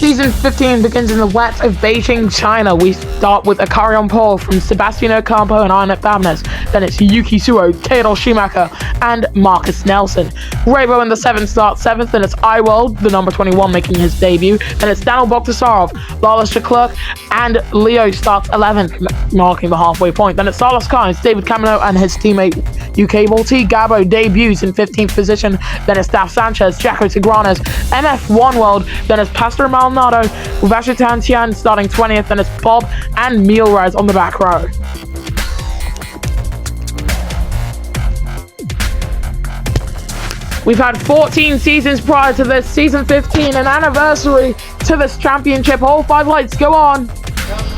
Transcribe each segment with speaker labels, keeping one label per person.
Speaker 1: Season 15 begins in the wet of Beijing, China. We start with Akari on pole from Sebastian Ocampo and Arnett Babness. Then it's Yuki Tsuo, Theodore Schumacher, and Marcus Nelson. Rabo in the 7th starts 7th, and it's iWorld, the number 21, making his debut. Then it's Daniel Bogdasarov, Lawless Leclerc, and Leo starts 11th, marking the halfway point. Then it's Carlos Sainz, David Camino, and his teammate UK Multi Gabo debuts in 15th position. Then it's Daf Sanchez, Jaco Tigranes, MF1 World. Then it's Pastor Maldonado, Vashitan Tian starting 20th. Then it's Bob and Mealres on the back row. We've had 14 seasons prior to this, season 15, an anniversary to this championship. All 5 lights go on.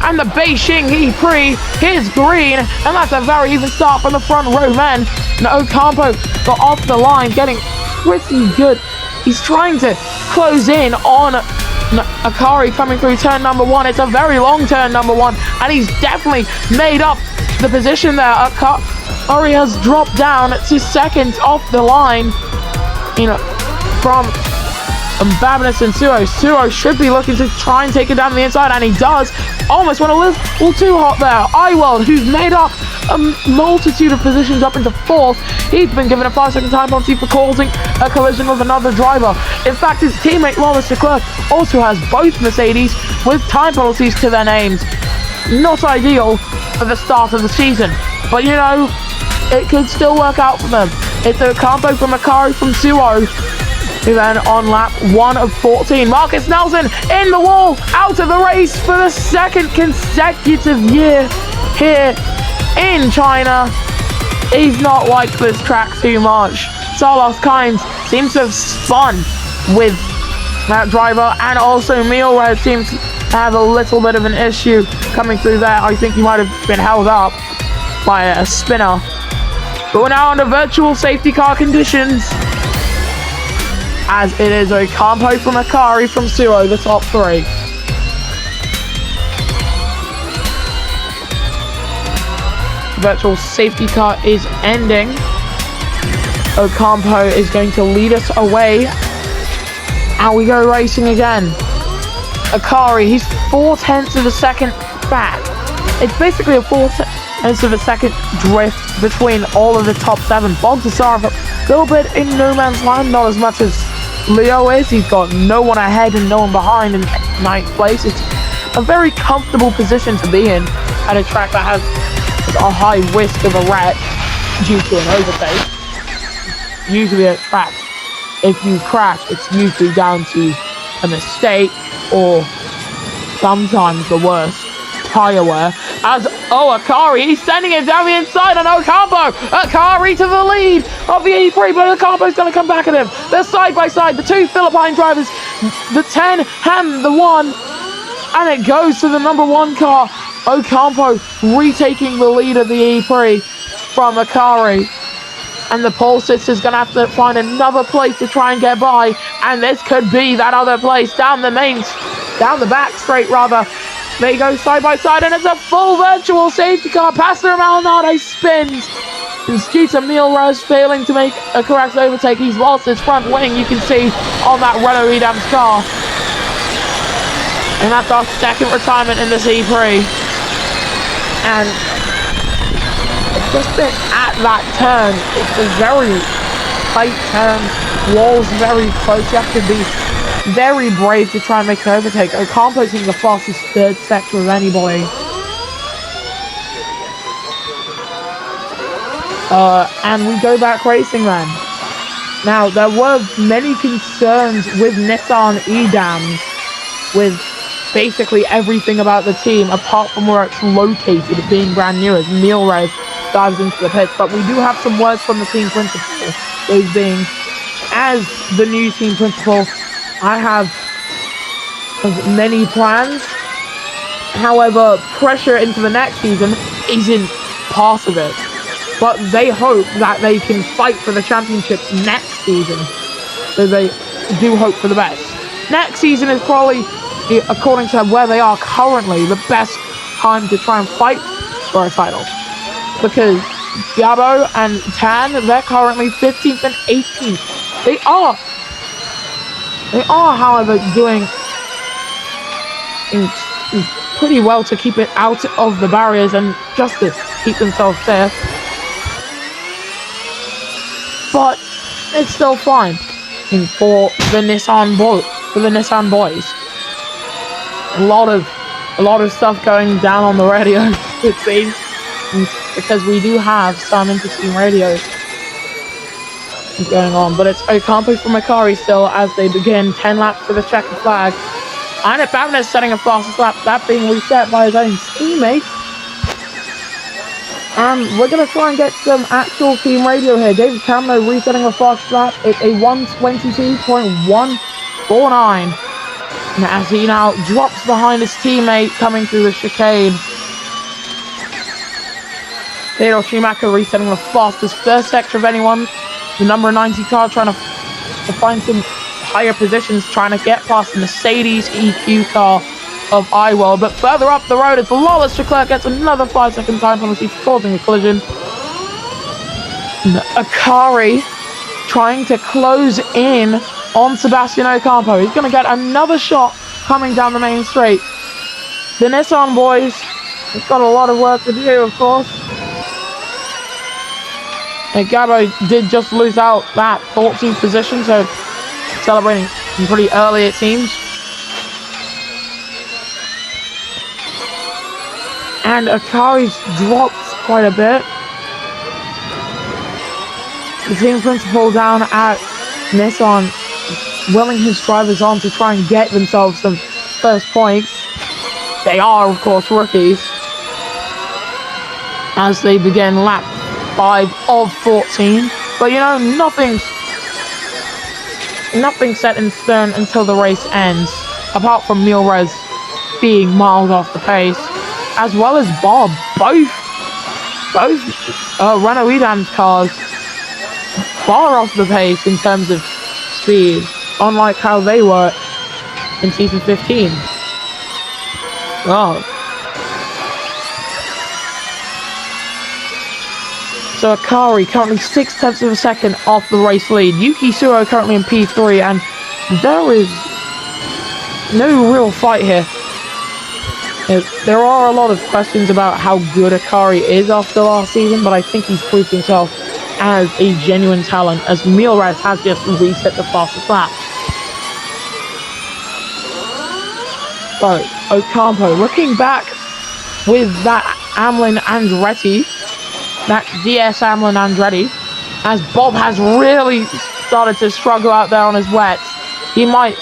Speaker 1: And the Beijing E-Prix is green, and that's a very even start from the front row men. And Ocampo got off the line, getting pretty good. He's trying to close in on Akari coming through turn number 1. It's a very long turn number 1, and he's definitely made up the position there. Akari has dropped down to second off the line, from Babness and Tsuo. Tsuo should be looking to try and take it down the inside, and he does. Almost went a little too hot there. iWorld, who's made up a multitude of positions up into 4th. He's been given a 5-second time penalty for causing a collision with another driver. In fact, his teammate Lawless Leclerc also has both Mercedes with time penalties to their names. Not ideal for the start of the season, but it could still work out for them. It's Ocampo from Akari from Tsuo, who then on lap 1 of 14. Marcus Nelson in the wall, out of the race for the 2nd consecutive year here in China. He's not liked this track too much. Carlos Sainz seems to have spun with that driver, and also Mealres seems to have a little bit of an issue coming through there. I think he might have been held up by a spinner. But we're now under virtual safety car conditions, as it is Ocampo from Akari from Tsuo, the top 3. Virtual safety car is ending. Ocampo is going to lead us away, and we go racing again. Akari, he's 4/10 of a second back. It's basically a 4/10 of a second drift between all of the top 7. Bogdasarov a little bit in no man's land, not as much as Leo is. He's got no one ahead and no one behind in 9th place. It's a very comfortable position to be in at a track that has a high risk of a wreck due to an overtake. Usually at tracks, if you crash, it's usually down to a mistake or sometimes the worst, tire wear. As Akari, he's sending it down the inside on Ocampo. Akari to the lead of the E-Prix, but Ocampo's going to come back at him. They're side by side, the 2 Philippine drivers, the 10 and the 1, and it goes to the number 1 car. Ocampo retaking the lead of the E-Prix from Akari, and the pole sister's going to have to find another place to try and get by, and this could be that other place down the back straight rather. They go side by side, and it's a full virtual safety car. Pastor Maldonado spins. And Scooter Mealres failing to make a correct overtake. He's lost his front wing, you can see on that Renault Edam's car. And that's our 2nd retirement in this E-Prix. And just at that turn, it's a very tight turn. Wall's very close. You have to be very brave to try and make an overtake. Ocampo's in the fastest 3rd sector of anybody. And we go back racing then. Now, there were many concerns with Nissan Edams, with basically everything about the team, apart from where it's located, being brand new, as Mealres dives into the pits. But we do have some words from the team principal, those being, as the new team principal, I have many plans. However, pressure into the next season isn't part of it. But they hope that they can fight for the championship next season. So they do hope for the best. Next season is probably, according to where they are currently, the best time to try and fight for a title. Because Gabo and Tan, they're currently 15th and 18th. They are, however, doing working pretty well to keep it out of the barriers and just to keep themselves safe. But it's still fine for the Nissan boys. A lot of stuff going down on the radio, it seems, because we do have some interesting radios going on. But it's Ocampo from Akari still as they begin 10 laps to the checkered flag. And Babner setting a fastest lap, that being reset by his own teammate. And we're going to try and get some actual team radio here. David Cameron resetting a fastest lap. It's a 1:22.149. And as he now drops behind his teammate coming through the chicane. Theodore Schumacher resetting the fastest first sector of anyone. The number 90 car trying to find some higher positions, trying to get past the Mercedes EQ car of iWorld. But further up the road, it's Lawless. Leclerc gets another 5-second time penalty for causing a collision. Akari trying to close in on Sebastian Ocampo. He's going to get another shot coming down the main straight. The Nissan boys have got a lot of work to do, of course. And Gabo did just lose out that 14th position, so celebrating pretty early, it seems. And Akari's dropped quite a bit. The team principal down at Nissan willing his drivers on to try and get themselves some first points. They are, of course, rookies. As they begin lap 5 of 14. But, you know, nothing's set in stone until the race ends. Apart from Milrez being miles off the pace. As well as Bob. Both Renault Edam's cars far off the pace in terms of speed. Unlike how they were in season 15. Oh. So Akari currently 0.6 of a second off the race lead. Yuki Suo currently in P3, and there is no real fight here. There are a lot of questions about how good Akari is after last season, but I think he's proved himself as a genuine talent, as Milrez has just reset the fastest lap. So, Ocampo looking back with that Amlin Andretti, that DS Amlin Andretti, as Bob has really started to struggle out there on his wets. He might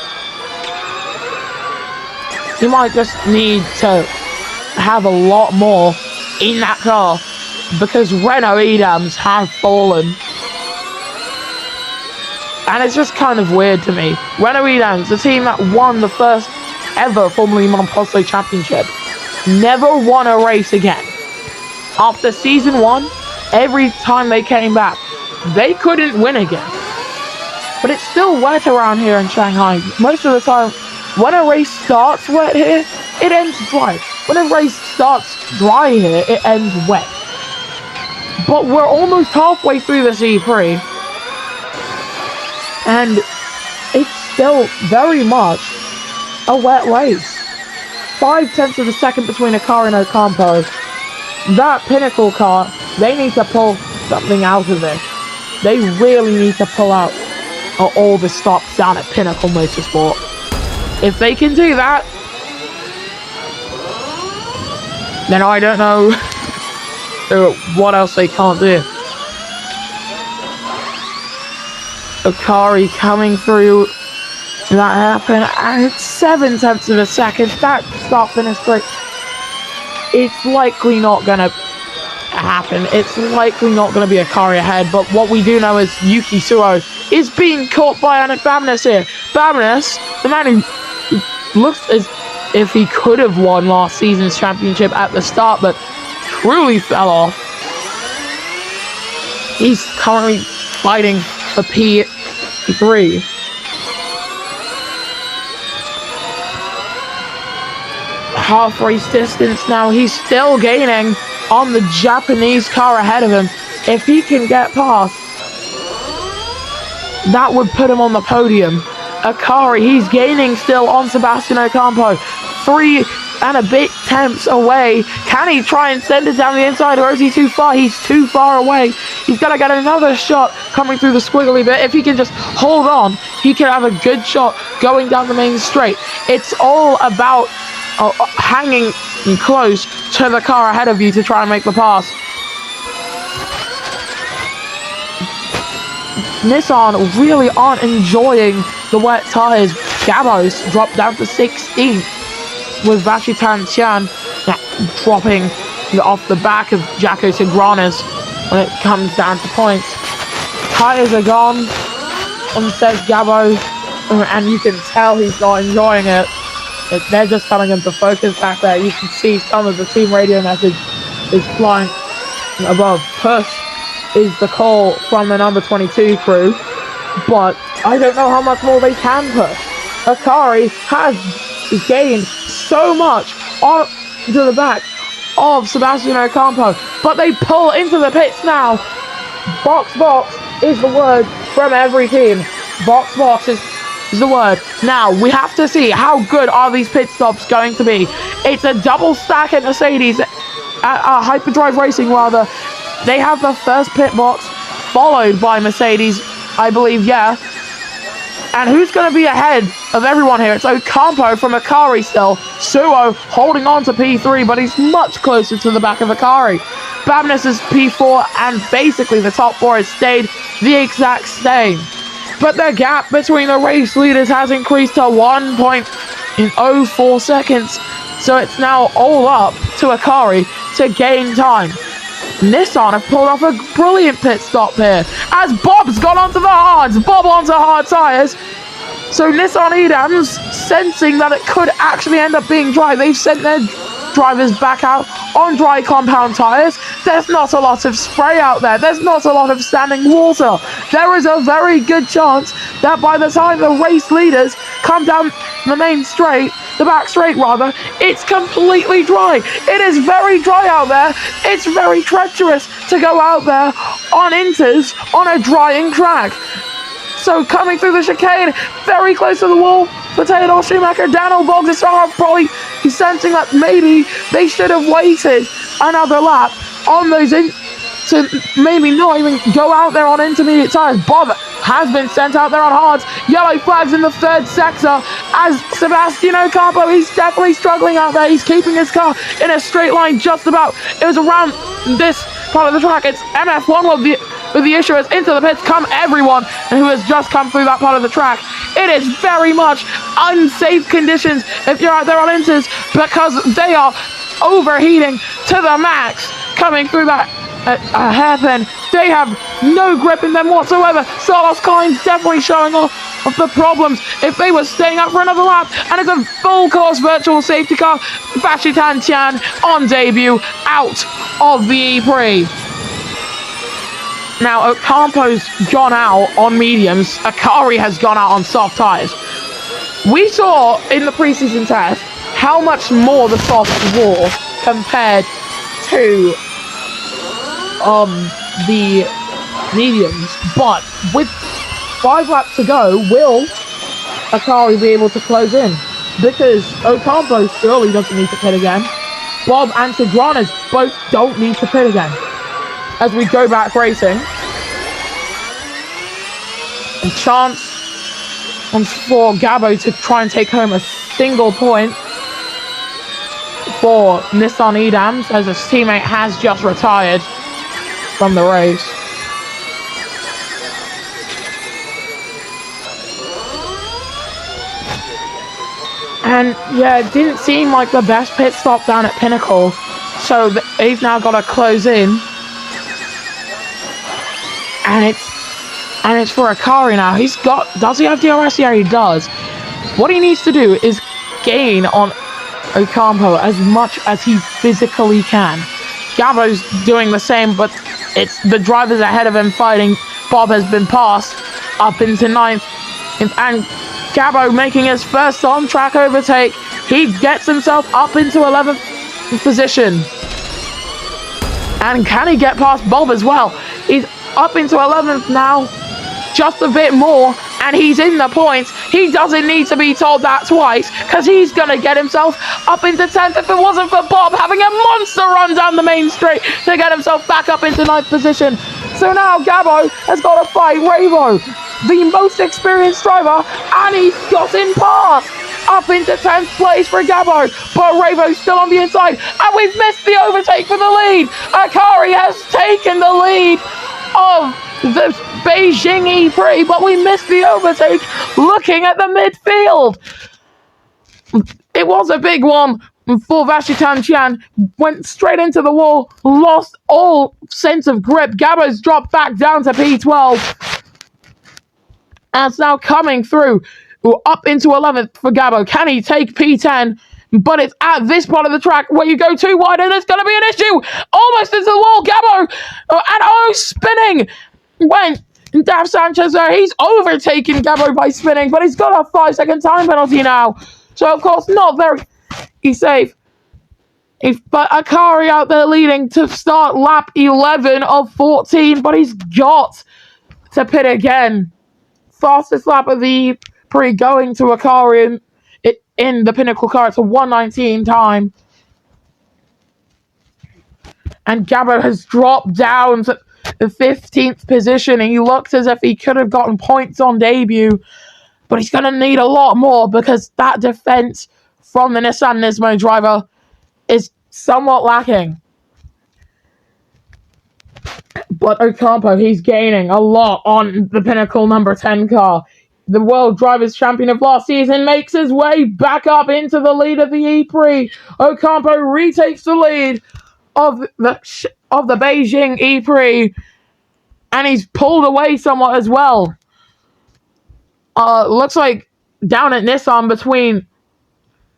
Speaker 1: just need to have a lot more in that car, because Renault Edams have fallen. And it's just kind of weird to me. Renault Edams, the team that won the first ever Formula E Monoposto Championship, never won a race again. After season 1, every time they came back, they couldn't win again. But it's still wet around here in Shanghai. Most of the time, when a race starts wet here, it ends dry. When a race starts dry here, it ends wet. But we're almost halfway through this E-Prix. And it's still very much a wet race. 0.5 of a second between Akari and Ocampo. That Pinnacle car, they need to pull something out of this. They really need to pull out all the stops down at Pinnacle Motorsport. If they can do that, then I don't know what else they can't do. Akari coming through. That happened, and it's 0.7 of a second. That start finish break, it's likely not gonna happen. It's likely not gonna be Akari ahead. But what we do know is Yuki Suo is being caught by Anik Babnas here. Babnas, the man who looks as if he could have won last season's championship at the start, but truly fell off. He's currently fighting for P3. Half race distance now. He's still gaining on the Japanese car ahead of him. If he can get past, that would put him on the podium. Akari, he's gaining still on Sebastian Ocampo. 3 and a bit tenths away. Can he try and send it down the inside, or is he too far? He's too far away. He's got to get another shot coming through the squiggly bit. If he can just hold on, he can have a good shot going down the main straight. It's all about hanging close to the car ahead of you to try and make the pass. Nissan really aren't enjoying the wet tires. Gabo's dropped down to 16th with Vashitan Tian dropping off the back of Jacko Tigranes when it comes down to points. Tires are gone, says Gabo, and you can tell he's not enjoying it. They're just coming into focus back there. You can see some of the team radio message is flying above. Push is the call from the number 22 crew, but I don't know how much more they can push. Akari has gained so much onto the back of Sebastian Ocampo, but they pull into the pits now. Box is the word from every team. Box is the word. Now we have to see how good are these pit stops going to be. It's a double stack at Mercedes, Hyperdrive Racing rather. They have the first pit box, followed by Mercedes, I believe, yeah. And who's going to be ahead of everyone here? It's Ocampo from Akari still. Suo holding on to P3, but he's much closer to the back of Akari. Babness is P4, and basically the top 4 has stayed the exact same. But the gap between the race leaders has increased to 1.04 seconds. So it's now all up to Akari to gain time. Nissan have pulled off a brilliant pit stop here as Bob's gone onto the hards. Bob onto hard tyres. So Nissan Edams, sensing that it could actually end up being dry, they've sent their drivers back out on dry compound tyres. There's not a lot of spray out there. There's not a lot of standing water. There is a very good chance that by the time the race leaders come down the main straight, the back straight rather, it's completely dry. It is very dry out there. It's very treacherous to go out there on inters on a drying track. So coming through the chicane, very close to the wall for Theodore Schumacher. Daniel Bogdasarov probably sensing that maybe they should have waited another lap on those to maybe not even go out there on intermediate tyres. Bob has been sent out there on hards. Yellow flags in the third sector as Sebastian Ocampo, he's definitely struggling out there. He's keeping his car in a straight line just about. It was around this part of the track. It's MF1 with the issue is into the pits come everyone who has just come through that part of the track. It is very much unsafe conditions if you're out there on inters because they are overheating to the max coming through that hairpin. They have no grip in them whatsoever. Carlos Collins definitely showing off of the problems if they were staying up for another lap. And it's a full course virtual safety car. Vashitan Tian on debut out of the E-Prix. Now Ocampo's gone out on mediums. Akari has gone out on soft tyres. We saw in the preseason test how much more the soft wore compared to the mediums, but with 5 laps to go, will Akari be able to close in? Because Ocampo surely doesn't need to pit again. Bob and Tigranes both don't need to pit again. As we go back racing, and chance for Gabo to try and take home a single point for Nissan Edams, as his teammate has just retired from the race. And yeah, it didn't seem like the best pit stop down at Pinnacle, so they've now got to close in. And it's for Akari now. Does he have DRS? Yeah, he does. What he needs to do is gain on Ocampo as much as he physically can. Gabo's doing the same, but it's the drivers ahead of him fighting. Bob has been passed up into 9th, and Gabo making his first on-track overtake. He gets himself up into 11th position. And can he get past Bob as well? He's up into 11th now, just a bit more, and he's in the points. He doesn't need to be told that twice, because he's going to get himself up into 10th if it wasn't for Bob having a monster run down the main straight to get himself back up into 9th position. So now Gabbo has got to fight Ravo, the most experienced driver, and he's gotten past. Up into 10th place for Gabbo, but Ravo's still on the inside, and we've missed the overtake for the lead. Akari has taken the lead of the Beijing E-Prix, but we missed the overtake looking at the midfield. It was a big one for Vashitan Tian, went straight into the wall, lost all sense of grip. Gabbo's dropped back down to P12, and it's now coming through up into 11th for Gabbo. Can he take P10? But it's at this part of the track where you go too wide and it's going to be an issue. Almost into the wall, Gabbo. And spinning. Went Dav Sanchez there. He's overtaken Gabbo by spinning, but he's got a 5-second time penalty now. So, of course, not very safe. But Akari out there leading to start lap 11 of 14, but he's got to pit again. Fastest lap of the pre going to Akari in the Pinnacle car. It's a 1:19 time. And Gabbo has dropped down to the 15th position, and he looks as if he could have gotten points on debut, but he's going to need a lot more because that defense from the Nissan Nismo driver is somewhat lacking. But Ocampo, he's gaining a lot on the Pinnacle number 10 car. The World Drivers' Champion of last season makes his way back up into the lead of the E-Prix. Ocampo retakes the lead of the Beijing E-Prix, and he's pulled away somewhat as well. Looks like down at Nissan between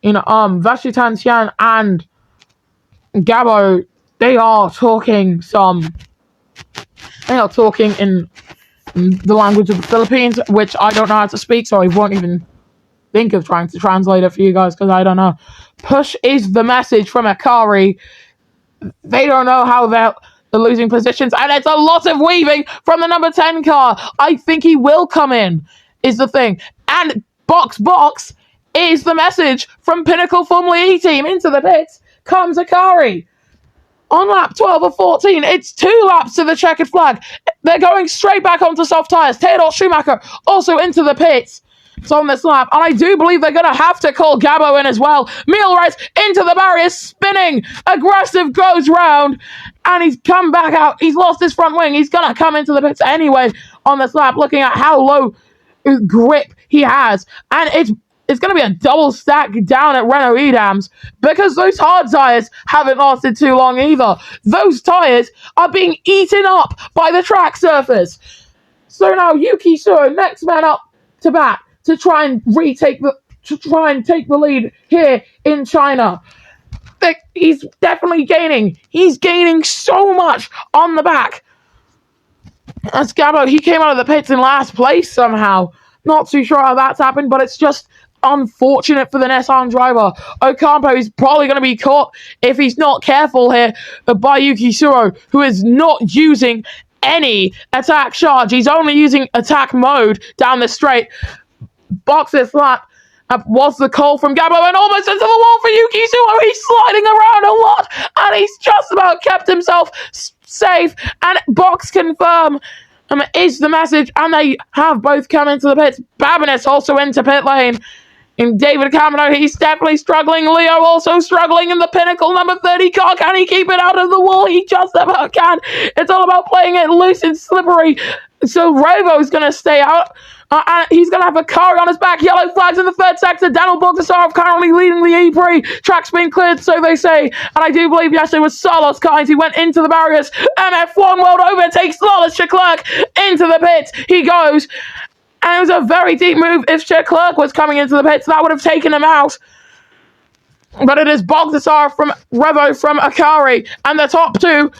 Speaker 1: Vashitan Tian and Gabbo, they are talking in the language of the Philippines, which I don't know how to speak, so I won't even think of trying to translate it for you guys because I don't know. Push is the message from Akari. They don't know how they're losing positions, and it's a lot of weaving from the number 10 car. I think he will come in, is the thing. And box is the message from Pinnacle Formula E team. Into the pits comes Akari. On lap 12 of 14, it's 2 laps to the checkered flag. They're going straight back onto soft tyres. Theodor Schumacher also into the pits. It's on this lap, and I do believe they're going to have to call Gabbo in as well. Mielreis into the barrier, spinning. Aggressive goes round, and he's come back out. He's lost his front wing. He's going to come into the pits anyway on this lap, looking at how low grip he has. And it's going to be a double stack down at Renault Edams because those hard tyres haven't lasted too long either. Those tyres are being eaten up by the track surface. So now Yuki Suo, next man up to bat to try and take the lead here in China. He's definitely gaining. He's gaining so much on the back. As Gabbo, he came out of the pits in last place somehow. Not too sure how that's happened, but it's just unfortunate for the Nissan driver. Ocampo is probably going to be caught if he's not careful here by Yuki Suo, who is not using any attack charge. He's only using attack mode down the straight. Box this lap was the call from Gabbo, and almost into the wall for Yuki Suo. He's sliding around a lot, and he's just about kept himself safe. And box confirm is the message, and they have both come into the pits. Babinet's also into pit lane. And David Camino, he's definitely struggling. Leo also struggling in the Pinnacle number 30 car. Can he keep it out of the wall? He just about can. It's all about playing it loose and slippery. So Ravo's going to stay out. And he's going to have a car on his back. Yellow flags in the third sector. Daniel Bogdasarov currently leading the E-Prix. Track's been cleared, so they say. And I do believe yesterday was Carlos Kynes. He went into the barriers. MF1 World overtakes Lawless Leclerc into the pits. He goes. And it was a very deep move. If Leclerc was coming into the pits, that would have taken him out. But it is Bogdasarov from Revo from Akari. And the top two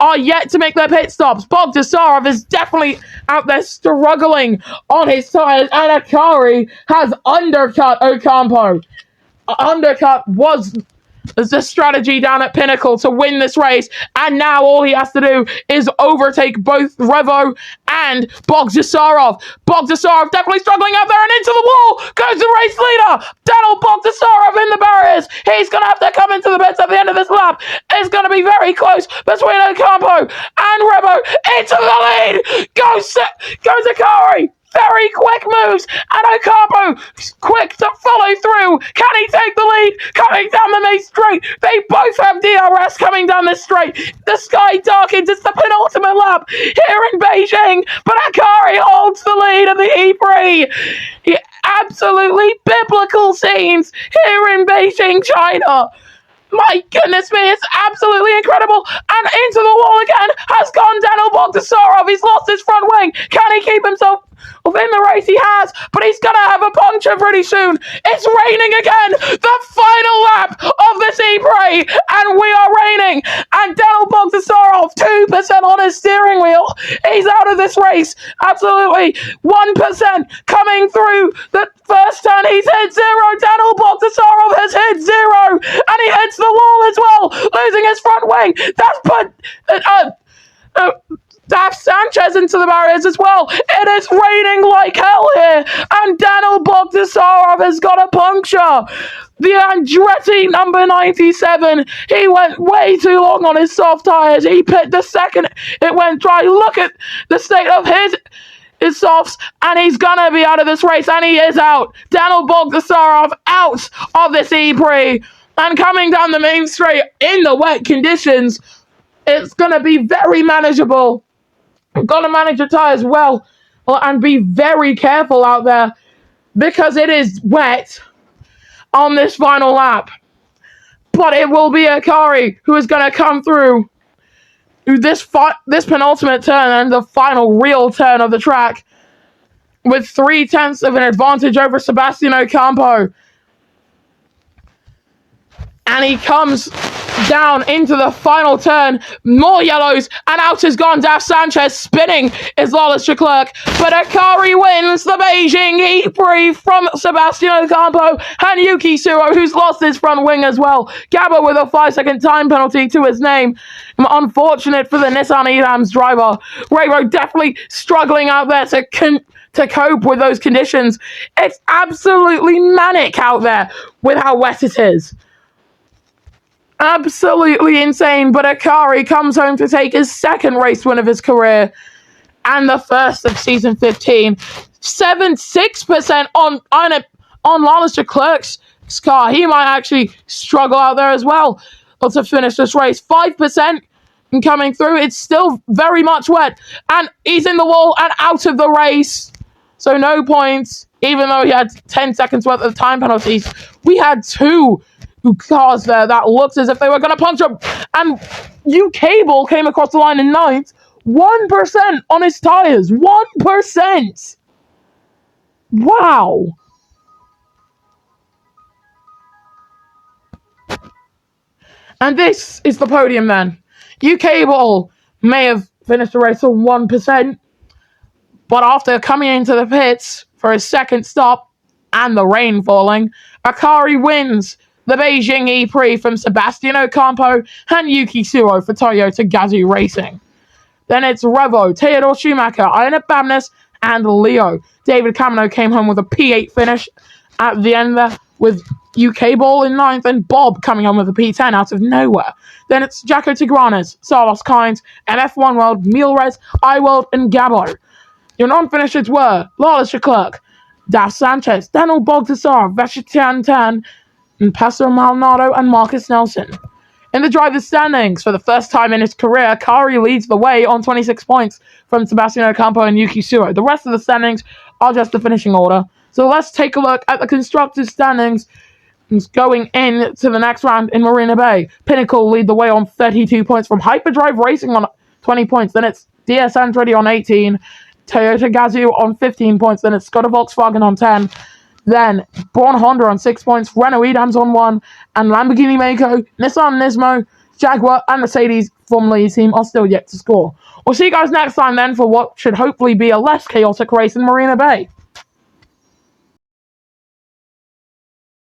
Speaker 1: are yet to make their pit stops. Bogdasarov is definitely out there struggling on his tyres. And Akari has undercut Ocampo. Undercut was There's this strategy down at Pinnacle to win this race, and now all he has to do is overtake both Revo and Bogdasarov. Bogdasarov definitely struggling out there, and into the wall goes the race leader, Daniel Bogdasarov in the barriers. He's going to have to come into the pits at the end of this lap. It's going to be very close between Ocampo and Revo. Into the lead goes Akari. Very quick moves, and Ocampo quick to follow through. Can he take the lead? Coming down the main straight. They both have DRS coming down this straight. The sky darkens. It's the penultimate lap here in Beijing, but Akari holds the lead of the E-Prix. Absolutely biblical scenes here in Beijing, China. My goodness me, it's absolutely incredible. And into the wall again has gone Daniel Bogdasarov. He's lost his front wing. Can he keep himself within the race? He has, but he's going to have a puncture pretty soon. It's raining again. The final lap of this E-Prix, and we are raining. And Daniel Bogdasarov, 2% on his steering wheel. He's out of this race. Absolutely. 1% coming through the first turn. He's hit 0. Daniel Bogdasarov has hit 0. And he hits the wall as well, losing his front wing. That's put Sanchez into the barriers as well. It is raining like hell here, and Daniel Bogdasarov has got a puncture. The Andretti number 97, he went way too long on his soft tyres. He pit the second it went dry. Look at the state of his softs, and he's gonna be out of this race, and he is out. Daniel Bogdasarov out of this E-Prix, and coming down the main straight in the wet conditions, it's gonna be very manageable. You've got to manage your tyres well and be very careful out there because it is wet on this final lap. But it will be Akari who is going to come through this penultimate turn and the final real turn of the track with 0.3 of an advantage over Sebastian Ocampo. And he comes down into the final turn. More yellows, and out has gone Daf Sanchez, spinning is Lawless Leclerc. But Akari wins the Beijing E-Prix from Sebastian Ocampo and Yuki Tsuruo, who's lost his front wing as well. Gabba with a 5-second time penalty to his name. Unfortunate for the Nissan Edams driver. Revo definitely struggling out there to cope with those conditions. It's absolutely manic out there with how wet it is. Absolutely insane, but Akari comes home to take his second race win of his career and the first of season 15. 6% on Lawless Leclerc's car. He might actually struggle out there as well to finish this race. 5% coming through. It's still very much wet, and he's in the wall and out of the race. So no points, even though he had 10 seconds worth of time penalties. We had 2 cars there that looked as if they were going to punch up, and Cable came across the line in 9th. 1% on his tires. 1%. Wow. And this is the podium then. Cable may have finished the race on 1%, but after coming into the pits for his second stop and the rain falling, Akari wins the Beijing E-Prix from Sebastian Ocampo and Yuki Tsuruo for Toyota Gazoo Racing. Then it's Revo, Theodore Schumacher, Ian Babness, and Leo. David Camino came home with a P8 finish at the end there, with UK Ball in 9th, and Bob coming home with a P10 out of nowhere. Then it's Jaco Tigranes, Carlos Kynes, MF1 World, Mealres, iWorld, and Gabo. Your non-finishers were Lawless Leclerc, Daf Sanchez, Daniel Bogdasarov, Vashitian Tan, and Pastor Maldonado and Marcus Nelson. In the driver's standings, for the first time in his career, Akari leads the way on 26 points from Sebastian Ocampo and Yuki Tsuruo. The rest of the standings are just the finishing order. So let's take a look at the constructors' standings going into the next round in Marina Bay. Pinnacle lead the way on 32 points from Hyperdrive Racing on 20 points. Then it's DS Andretti on 18, Toyota Gazoo on 15 points. Then it's Skoda Volkswagen on 10. Then Braun Honda on 6 points, Renault Edams on 1, and Lamborghini Mako, Nissan Nismo, Jaguar, and Mercedes Formula E team are still yet to score. We'll see you guys next time then for what should hopefully be a less chaotic race in Marina Bay.